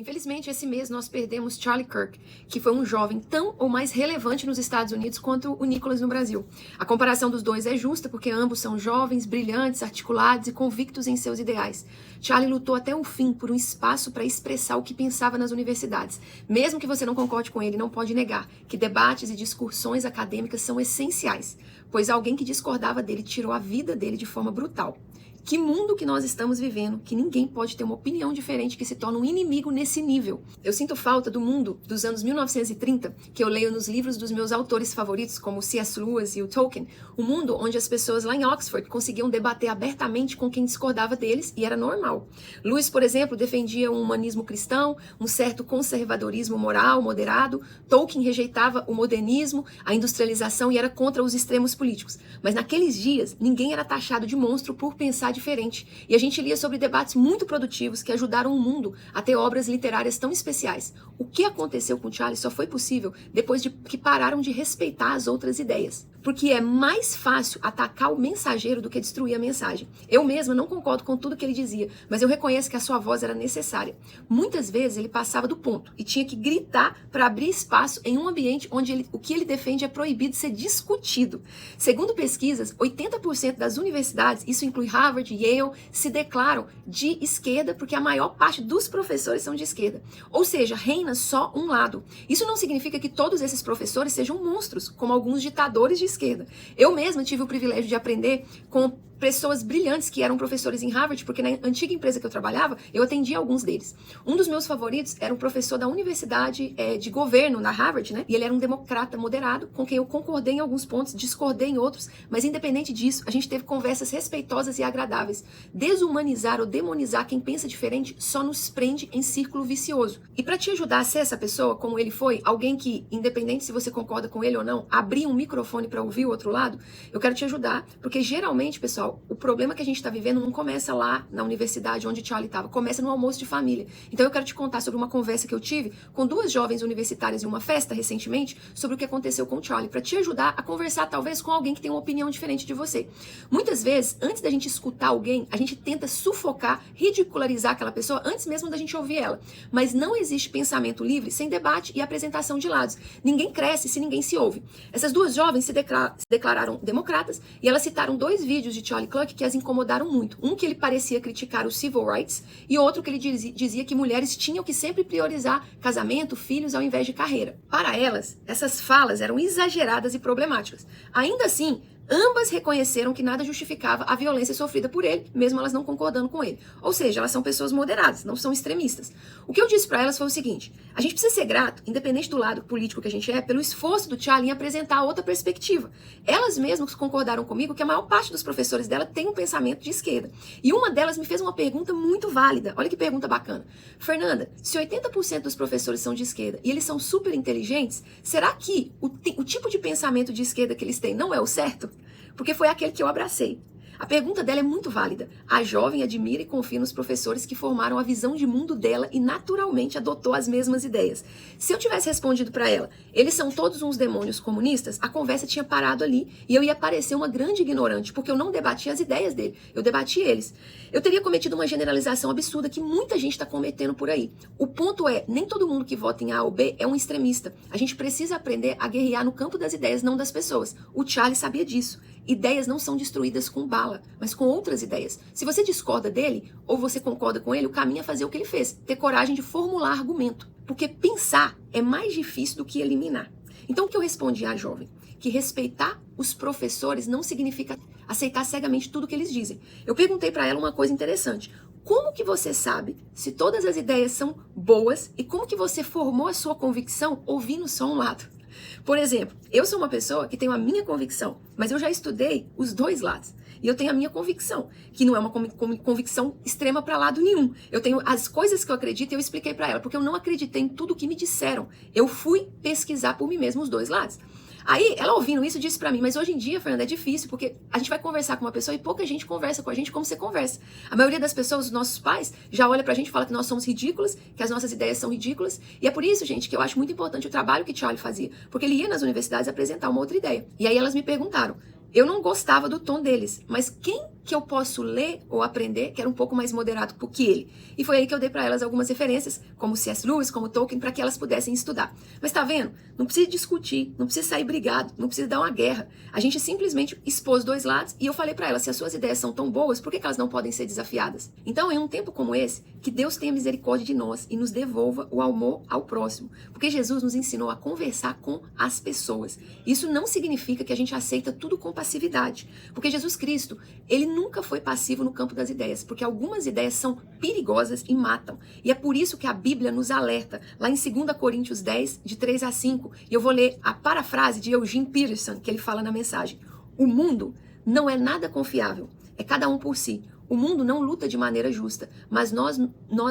Infelizmente, esse mês nós perdemos Charlie Kirk, que foi um jovem tão ou mais relevante nos Estados Unidos quanto o Nicholas no Brasil. A comparação dos dois é justa porque ambos são jovens, brilhantes, articulados e convictos em seus ideais. Charlie lutou até o fim por um espaço para expressar o que pensava nas universidades. Mesmo que você não concorde com ele, não pode negar que debates e discussões acadêmicas são essenciais, pois alguém que discordava dele tirou a vida dele de forma brutal. Que mundo que nós estamos vivendo, que ninguém pode ter uma opinião diferente que se torna um inimigo nesse nível. Eu sinto falta do mundo dos anos 1930, que eu leio nos livros dos meus autores favoritos, como C.S. Lewis e o Tolkien, um mundo onde as pessoas lá em Oxford conseguiam debater abertamente com quem discordava deles e era normal. Lewis, por exemplo, defendia um humanismo cristão, um certo conservadorismo moral, moderado. Tolkien rejeitava o modernismo, a industrialização e era contra os extremos políticos. Mas naqueles dias, ninguém era taxado de monstro por pensar diferente. E a gente lia sobre debates muito produtivos que ajudaram o mundo a ter obras literárias tão especiais. O que aconteceu com Charlie só foi possível depois de que pararam de respeitar as outras ideias. Porque é mais fácil atacar o mensageiro do que destruir a mensagem. Eu mesma não concordo com tudo que ele dizia, mas eu reconheço que a sua voz era necessária. Muitas vezes ele passava do ponto e tinha que gritar para abrir espaço em um ambiente onde o que ele defende é proibido de ser discutido. Segundo pesquisas, 80% das universidades, isso inclui Harvard, Yale, se declaram de esquerda porque a maior parte dos professores são de esquerda. Ou seja, reina só um lado. Isso não significa que todos esses professores sejam monstros, como alguns ditadores de esquerda. Eu mesma tive o privilégio de aprender com pessoas brilhantes que eram professores em Harvard, porque na antiga empresa que eu trabalhava, eu atendia alguns deles. Um dos meus favoritos era um professor da universidade de governo, na Harvard, né? E ele era um democrata moderado, com quem eu concordei em alguns pontos, discordei em outros, mas independente disso, a gente teve conversas respeitosas e agradáveis. Desumanizar ou demonizar quem pensa diferente só nos prende em círculo vicioso. E para te ajudar a ser essa pessoa, como ele foi, alguém que, independente se você concorda com ele ou não, abrir um microfone para ouvir o outro lado, eu quero te ajudar, porque geralmente, pessoal, o problema que a gente está vivendo não começa lá na universidade onde Charlie estava, começa no almoço de família. Então eu quero te contar sobre uma conversa que eu tive com duas jovens universitárias em uma festa recentemente sobre o que aconteceu com Charlie, para te ajudar a conversar talvez com alguém que tem uma opinião diferente de você. Muitas vezes, antes da gente escutar alguém, a gente tenta sufocar, ridicularizar aquela pessoa antes mesmo da gente ouvir ela. Mas não existe pensamento livre sem debate e apresentação de lados. Ninguém cresce se ninguém se ouve. Essas duas jovens se declararam democratas e elas citaram dois vídeos de Charlie Kirk que as incomodaram muito. Um que ele parecia criticar os civil rights e outro que ele dizia que mulheres tinham que sempre priorizar casamento, filhos ao invés de carreira. Para elas, essas falas eram exageradas e problemáticas. Ainda assim, ambas reconheceram que nada justificava a violência sofrida por ele, mesmo elas não concordando com ele. Ou seja, elas são pessoas moderadas, não são extremistas. O que eu disse para elas foi o seguinte: a gente precisa ser grato, independente do lado político que a gente é, pelo esforço do Charlie em apresentar outra perspectiva. Elas mesmas concordaram comigo que a maior parte dos professores dela tem um pensamento de esquerda. E uma delas me fez uma pergunta muito válida. Olha que pergunta bacana. Fernanda, se 80% dos professores são de esquerda e eles são super inteligentes, será que o tipo de pensamento de esquerda que eles têm não é o certo? Porque foi aquele que eu abracei. A pergunta dela é muito válida. A jovem admira e confia nos professores que formaram a visão de mundo dela e naturalmente adotou as mesmas ideias. Se eu tivesse respondido para ela, eles são todos uns demônios comunistas, a conversa tinha parado ali e eu ia parecer uma grande ignorante, porque eu não debatia as ideias dele, eu debati eles. Eu teria cometido uma generalização absurda que muita gente está cometendo por aí. O ponto é, nem todo mundo que vota em A ou B é um extremista. A gente precisa aprender a guerrear no campo das ideias, não das pessoas. O Charlie sabia disso. Ideias não são destruídas com bala, mas com outras ideias. Se você discorda dele, ou você concorda com ele, o caminho é fazer o que ele fez. Ter coragem de formular argumento. Porque pensar é mais difícil do que eliminar. Então o que eu respondi à jovem? Que respeitar os professores não significa aceitar cegamente tudo que eles dizem. Eu perguntei para ela uma coisa interessante. Como que você sabe se todas as ideias são boas e como que você formou a sua convicção ouvindo só um lado? Por exemplo, eu sou uma pessoa que tem a minha convicção, mas eu já estudei os dois lados. E eu tenho a minha convicção, que não é uma convicção extrema para lado nenhum. Eu tenho as coisas que eu acredito e eu expliquei para ela, porque eu não acreditei em tudo que me disseram. Eu fui pesquisar por mim mesma os dois lados. Aí, ela ouvindo isso, disse pra mim, mas hoje em dia, Fernanda, é difícil, porque a gente vai conversar com uma pessoa e pouca gente conversa com a gente como você conversa. A maioria das pessoas, os nossos pais, já olha pra gente e fala que nós somos ridículas, que as nossas ideias são ridículas. E é por isso, gente, que eu acho muito importante o trabalho que Charlie fazia, porque ele ia nas universidades apresentar uma outra ideia. E aí elas me perguntaram, eu não gostava do tom deles, mas quem que eu posso ler ou aprender que era um pouco mais moderado que ele. E foi aí que eu dei para elas algumas referências, como C.S. Lewis, como Tolkien, para que elas pudessem estudar. Mas tá vendo? Não precisa discutir, não precisa sair brigado, não precisa dar uma guerra. A gente simplesmente expôs dois lados e eu falei para elas, se as suas ideias são tão boas, por que elas não podem ser desafiadas? Então, em um tempo como esse, que Deus tenha misericórdia de nós e nos devolva o amor ao próximo. Porque Jesus nos ensinou a conversar com as pessoas. Isso não significa que a gente aceita tudo com passividade. Porque Jesus Cristo, ele nunca foi passivo no campo das ideias. Porque algumas ideias são perigosas e matam. E é por isso que a Bíblia nos alerta. Lá em 2 Coríntios 10, de 3 a 5. E eu vou ler a parafrase de Eugene Peterson, que ele fala na mensagem. O mundo não é nada confiável. É cada um por si. O mundo não luta de maneira justa, mas nós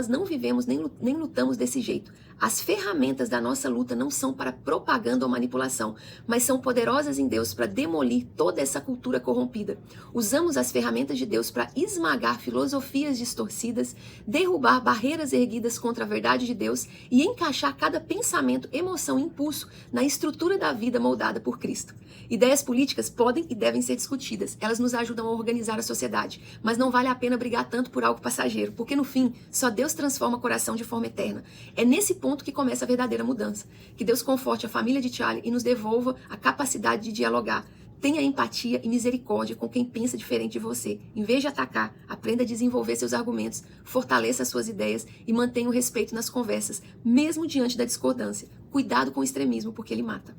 não vivemos nem lutamos desse jeito. As ferramentas da nossa luta não são para propaganda ou manipulação, mas são poderosas em Deus para demolir toda essa cultura corrompida. Usamos as ferramentas de Deus para esmagar filosofias distorcidas, derrubar barreiras erguidas contra a verdade de Deus e encaixar cada pensamento, emoção e impulso na estrutura da vida moldada por Cristo. Ideias políticas podem e devem ser discutidas. Elas nos ajudam a organizar a sociedade, mas não vale a pena brigar tanto por algo passageiro, porque no fim, só Deus transforma o coração de forma eterna. É nesse ponto que começa a verdadeira mudança. Que Deus conforte a família de Charlie e nos devolva a capacidade de dialogar. Tenha empatia e misericórdia com quem pensa diferente de você. Em vez de atacar, aprenda a desenvolver seus argumentos, fortaleça as suas ideias e mantenha o respeito nas conversas, mesmo diante da discordância. Cuidado com o extremismo, porque ele mata.